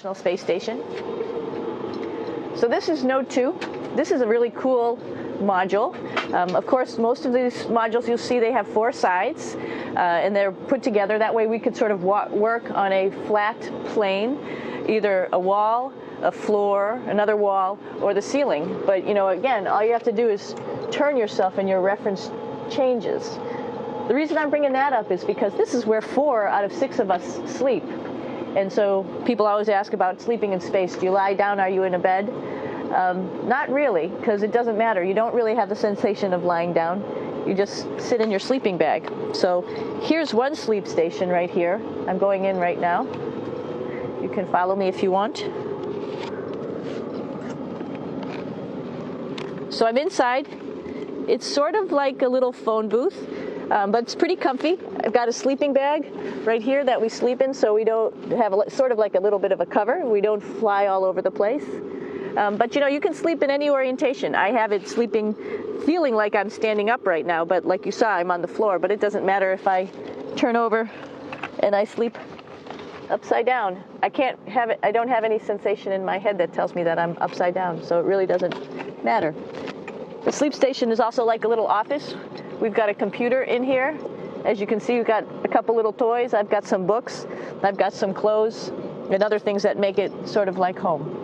International Space Station. So this is Node 2. This is a really cool module. Of course, most of these modules you'll see they have 4 sides, and they're put together. That way we could sort of work on a flat plane, either a wall, a floor, another wall, or the ceiling. But, you know, again, all you have to do is turn yourself and your reference changes. The reason I'm bringing that up is because this is where 4 out of 6 of us sleep. And so people always ask about sleeping in space. Do you lie down? Are you in a bed? Not really, because it doesn't matter. You don't really have the sensation of lying down. You just sit in your sleeping bag. So here's one sleep station right here. I'm going in right now. You can follow me if you want. So I'm inside. It's sort of like a little phone booth, but it's pretty comfy. I've got a sleeping bag right here that we sleep in, so we don't have sort of like a little bit of a cover. We don't fly all over the place. But you know, you can sleep in any orientation. I have it sleeping, feeling like I'm standing up right now, but like you saw, I'm on the floor. But it doesn't matter if I turn over and I sleep upside down. I don't have any sensation in my head that tells me that I'm upside down, so it really doesn't matter. The sleep station is also like a little office. We've got a computer in here. As you can see, we've got a couple little toys. I've got some books. I've got some clothes and other things that make it sort of like home.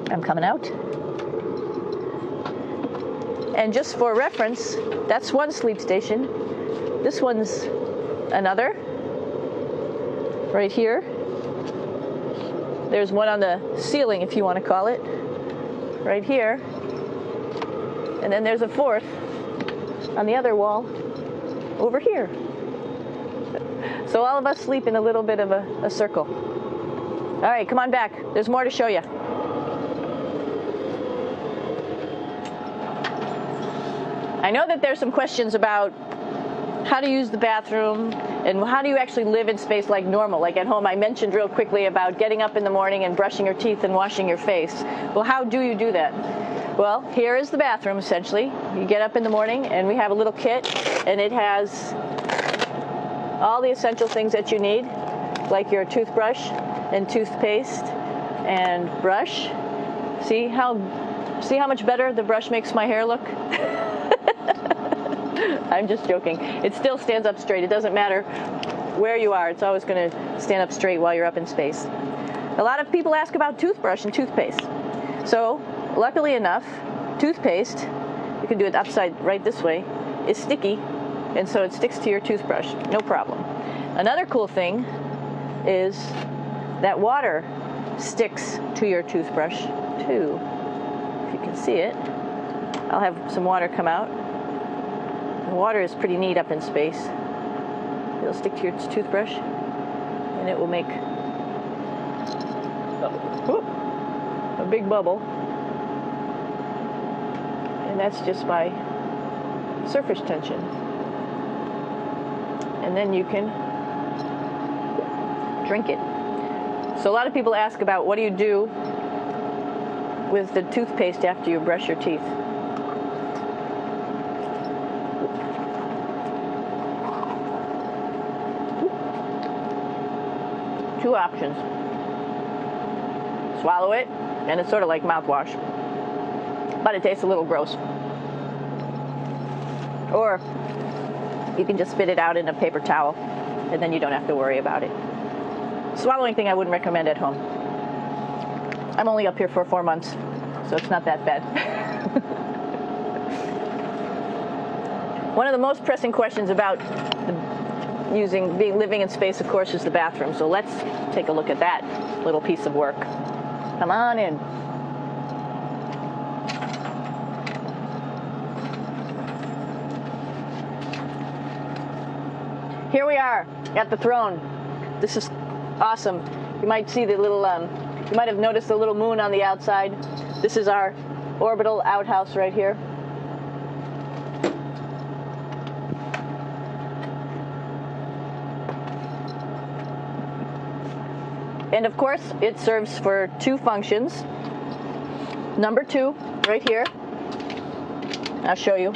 I'm coming out. And just for reference, that's one sleep station. This one's another. Right here. There's one on the ceiling, if you want to call it. Right here. And then there's a 4th on the other wall over here. So all of us sleep in a little bit of a circle. All right, come on back. There's more to show you. I know that there's some questions about how to use the bathroom and how do you actually live in space like normal, like at home. I mentioned real quickly about getting up in the morning and brushing your teeth and washing your face. Well, how do you do that? Well, here is the bathroom, essentially. You get up in the morning, and we have a little kit, and it has all the essential things that you need, like your toothbrush and toothpaste and brush. See how much better the brush makes my hair look? I'm just joking. It still stands up straight. It doesn't matter where you are. It's always going to stand up straight while you're up in space. A lot of people ask about toothbrush and toothpaste. So, luckily enough, toothpaste, you can do it upside right this way, is sticky, and so it sticks to your toothbrush. No problem. Another cool thing is that water sticks to your toothbrush, too. If you can see it. I'll have some water come out. The water is pretty neat up in space. It'll stick to your toothbrush, and it will make a big bubble. And that's just by surface tension. And then you can drink it. So a lot of people ask about what do you do with the toothpaste after you brush your teeth. Two options. Swallow it, and it's sort of like mouthwash, but it tastes a little gross. Or you can just spit it out in a paper towel, and then you don't have to worry about it. Swallowing thing I wouldn't recommend at home. I'm only up here for 4 months, so it's not that bad. One of the most pressing questions about living in space, of course, is the bathroom. So let's take a look at that little piece of work. Come on in. Here we are at the throne. This is awesome. You might see the little, you might have noticed the little moon on the outside. This is our orbital outhouse right here. And of course, it serves for 2 functions. Number 2, right here. I'll show you.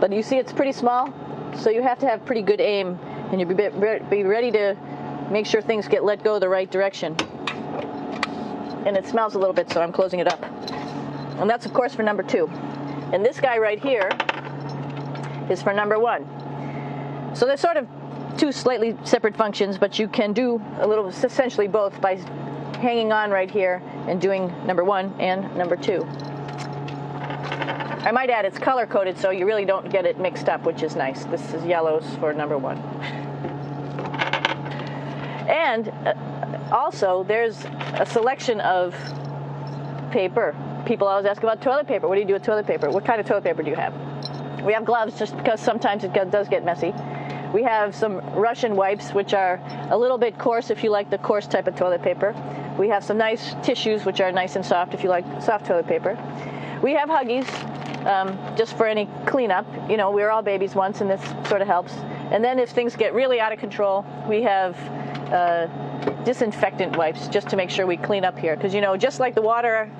But you see it's pretty small, so you have to have pretty good aim, and you be ready to make sure things get let go the right direction. And it smells a little bit, so I'm closing it up. And that's, of course, for number 2. And this guy right here is for number 1. So there's sort of 2 slightly separate functions, but you can do a little, essentially both, by hanging on right here and doing number 1 and number 2. I might add it's color-coded, so you really don't get it mixed up, which is nice. This is yellows for number 1. And also, there's a selection of paper. People always ask about toilet paper. What do you do with toilet paper? What kind of toilet paper do you have? We have gloves, just because sometimes it does get messy. We have some Russian wipes, which are a little bit coarse if you like the coarse type of toilet paper. We have some nice tissues, which are nice and soft if you like soft toilet paper. We have Huggies, just for any cleanup. You know, we were all babies once, and this sort of helps. And then if things get really out of control, we have disinfectant wipes, just to make sure we clean up here. Because, you know, just like the water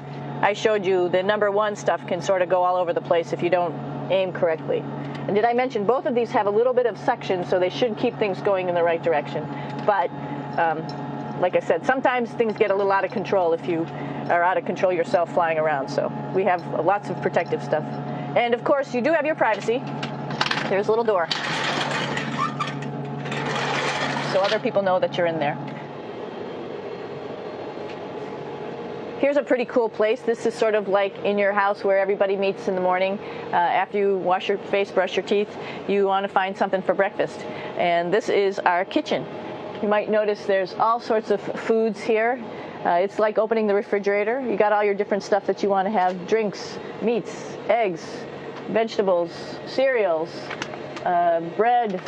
I showed you, the number 1 stuff can sort of go all over the place if you don't aim correctly. And did I mention both of these have a little bit of suction, so they should keep things going in the right direction. But like I said, sometimes things get a little out of control if you are out of control yourself flying around. So we have lots of protective stuff. And of course, you do have your privacy. There's a little door, so other people know that you're in there. Here's a pretty cool place. This is sort of like in your house where everybody meets in the morning. After you wash your face, brush your teeth, you want to find something for breakfast. And this is our kitchen. You might notice there's all sorts of foods here. It's like opening the refrigerator. You got all your different stuff that you want to have: drinks, meats, eggs, vegetables, cereals, bread,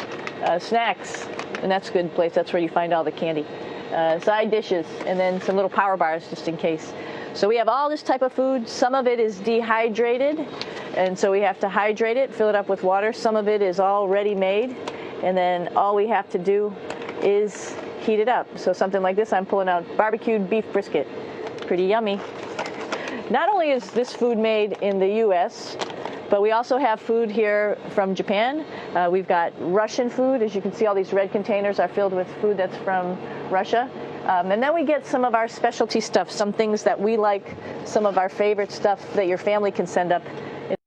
snacks. And that's a good place. That's where you find all the candy. Side dishes, and then some little power bars just in case. So we have all this type of food. Some of it is dehydrated, and so we have to hydrate it, fill it up with water. Some of it is all ready-made, and then all we have to do is heat it up. So something like this, I'm pulling out barbecued beef brisket. Pretty yummy. Not only is this food made in the U.S., but we also have food here from Japan. We've got Russian food. As you can see, all these red containers are filled with food that's from Russia. And then we get some of our specialty stuff, some things that we like, some of our favorite stuff that your family can send up